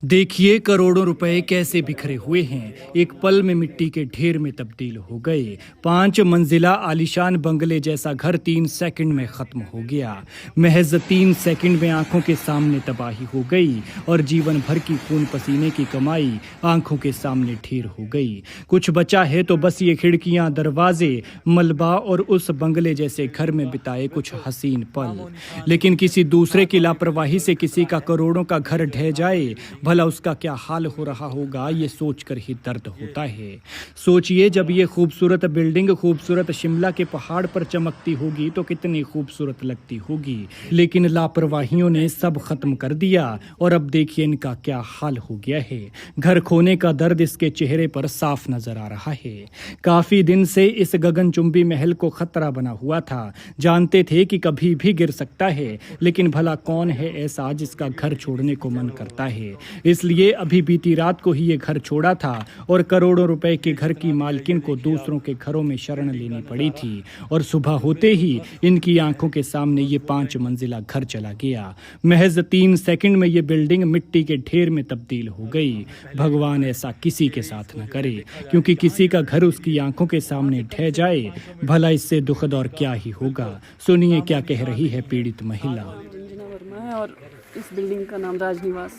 देखिए करोड़ों रुपए कैसे बिखरे हुए हैं, एक पल में मिट्टी के ढेर में तब्दील हो गए। 5 मंजिला आलीशान बंगले जैसा घर 3 सेकंड में खत्म हो गया। महज 3 सेकंड में आंखों के सामने तबाही हो गई और जीवन भर की खून पसीने की कमाई आंखों के सामने ढेर हो गई। कुछ बचा है तो बस ये खिड़कियां, दरवाजे, मलबा और उस बंगले जैसे घर में बिताए कुछ हसीन पल। लेकिन किसी दूसरे की लापरवाही से किसी का करोड़ों का घर ढह जाए, भला उसका क्या हाल हो रहा होगा, ये सोचकर ही दर्द होता है। सोचिए, जब ये खूबसूरत बिल्डिंग खूबसूरत शिमला के पहाड़ पर चमकती होगी तो कितनी खूबसूरत लगती होगी। लेकिन लापरवाहियों ने सब खत्म कर दिया और अब देखिए इनका क्या हाल हो गया है। घर खोने का दर्द इसके चेहरे पर साफ नजर आ रहा है। काफी दिन से इस गगनचुंबी महल को खतरा बना हुआ था। जानते थे कि कभी भी गिर सकता है, लेकिन भला कौन है ऐसा जिसका घर छोड़ने को मन करता है। इसलिए अभी बीती रात को ही ये घर छोड़ा था और करोड़ों रुपए के घर की मालकिन को दूसरों के घरों में शरण लेनी पड़ी थी। और सुबह होते ही इनकी आंखों के सामने ये 5 मंजिला घर चला गया। महज 3 सेकंड में ये बिल्डिंग मिट्टी के ढेर में तब्दील हो गई। भगवान ऐसा किसी के साथ न करे, क्योंकि किसी का घर उसकी आंखों के सामने ढह जाए, भला इससे दुखद और क्या ही होगा। सुनिए क्या कह रही है पीड़ित महिला। रंजना वर्मा है और इस बिल्डिंग का नाम राजनिवास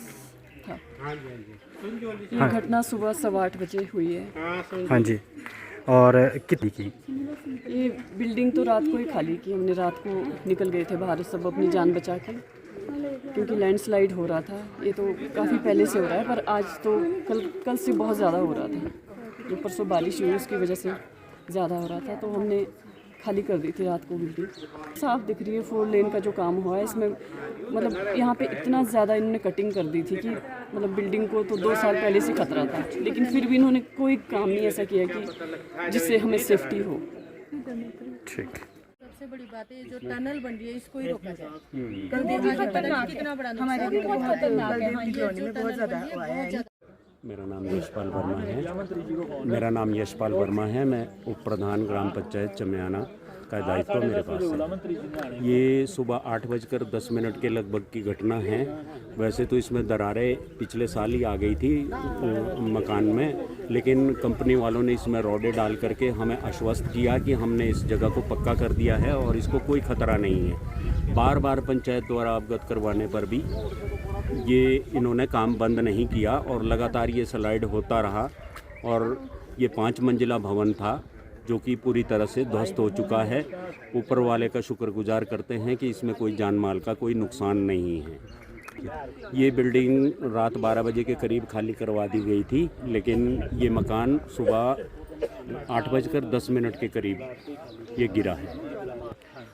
था। ये घटना सुबह 8:15 बजे हुई है। हाँ जी। और कितनी की? ये बिल्डिंग तो रात को ही खाली की हमने। रात को निकल गए थे बाहर सब अपनी जान बचा के, क्योंकि लैंडस्लाइड हो रहा था। ये तो काफ़ी पहले से हो रहा है, पर आज तो कल से बहुत ज़्यादा हो रहा था। जो परसों बारिश हुई उसकी वजह से ज़्यादा हो रहा था, तो हमने खाली कर दी थी रात को बिल्डिंग। साफ दिख रही है 4 लेन का जो काम हुआ है इसमें। मतलब यहाँ पे इतना ज़्यादा इन्होंने कटिंग कर दी थी कि मतलब बिल्डिंग को तो 2 साल पहले से खतरा था, लेकिन फिर भी इन्होंने कोई काम नहीं ऐसा किया कि जिससे हमें सेफ्टी हो। ठीक। सबसे बड़ी बात है, जो टनल बन रही है इसको ही रोका जाए। कल देखा कितना बड़ा हमारे लिए बहुत खतरनाक है। बहुत ज़्यादा। मेरा नाम यशपाल वर्मा है। मैं उप प्रधान ग्राम पंचायत चमियाना का दायित्व मेरे पास है। ये सुबह 8:10 के लगभग की घटना है। वैसे तो इसमें दरारें पिछले साल ही आ गई थी मकान में, लेकिन कंपनी वालों ने इसमें रॉडें डाल करके हमें आश्वस्त किया कि हमने इस जगह को पक्का कर दिया है और इसको कोई खतरा नहीं है। बार बार पंचायत द्वारा अवगत करवाने पर भी ये इन्होंने काम बंद नहीं किया और लगातार ये स्लाइड होता रहा। और ये 5 मंजिला भवन था जो कि पूरी तरह से ध्वस्त हो चुका है। ऊपर वाले का शुक्रगुजार करते हैं कि इसमें कोई जान माल का कोई नुकसान नहीं है। ये बिल्डिंग रात 12 बजे के करीब खाली करवा दी गई थी, लेकिन ये मकान सुबह 8:10 के करीब ये गिरा है।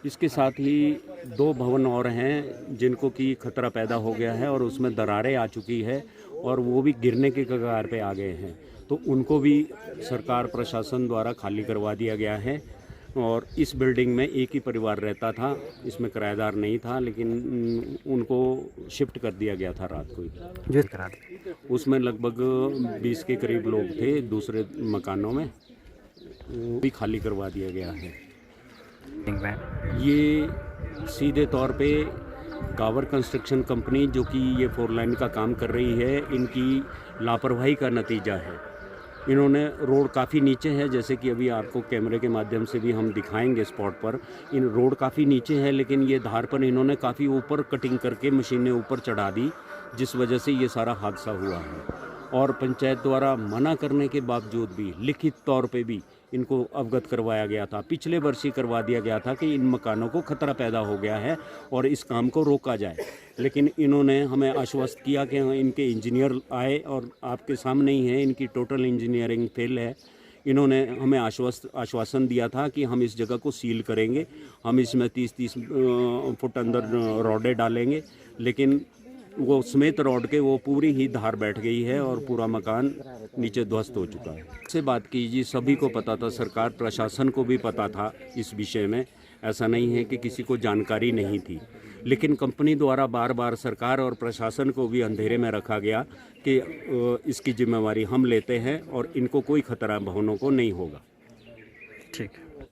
इसके साथ ही 2 भवन और हैं जिनको कि खतरा पैदा हो गया है और उसमें दरारें आ चुकी है और वो भी गिरने के कगार पे आ गए हैं, तो उनको भी सरकार प्रशासन द्वारा खाली करवा दिया गया है। और इस बिल्डिंग में एक ही परिवार रहता था, इसमें किराएदार नहीं था, लेकिन उनको शिफ्ट कर दिया गया था रात को ही। उसमें लगभग 20 के करीब लोग थे दूसरे मकानों में, वो भी खाली करवा दिया गया है। ये सीधे तौर पे गावर कंस्ट्रक्शन कंपनी जो कि ये 4 लाइन का काम कर रही है, इनकी लापरवाही का नतीजा है। इन्होंने रोड काफ़ी नीचे है, जैसे कि अभी आपको कैमरे के माध्यम से भी हम दिखाएंगे स्पॉट पर। इन रोड काफ़ी नीचे है, लेकिन ये धार पर इन्होंने काफ़ी ऊपर कटिंग करके मशीनें ऊपर चढ़ा दी, जिस वजह से ये सारा हादसा हुआ है। और पंचायत द्वारा मना करने के बावजूद भी लिखित तौर पे भी इनको अवगत करवाया गया था। पिछले वर्ष ही करवा दिया गया था कि इन मकानों को खतरा पैदा हो गया है और इस काम को रोका जाए, लेकिन इन्होंने हमें आश्वस्त किया कि इनके इंजीनियर आए और आपके सामने ही है, इनकी टोटल इंजीनियरिंग फेल है। इन्होंने हमें आश्वासन दिया था कि हम इस जगह को सील करेंगे, हम इसमें 30-30 फुट अंदर रॉडें डालेंगे, लेकिन वो समेत रॉड के वो पूरी ही धार बैठ गई है और पूरा मकान नीचे ध्वस्त हो चुका है। से बात कीजिए, सभी को पता था, सरकार प्रशासन को भी पता था इस विषय में। ऐसा नहीं है कि किसी को जानकारी नहीं थी, लेकिन कंपनी द्वारा बार बार सरकार और प्रशासन को भी अंधेरे में रखा गया कि इसकी जिम्मेवारी हम लेते हैं और इनको कोई खतरा भवनों को नहीं होगा। ठीक।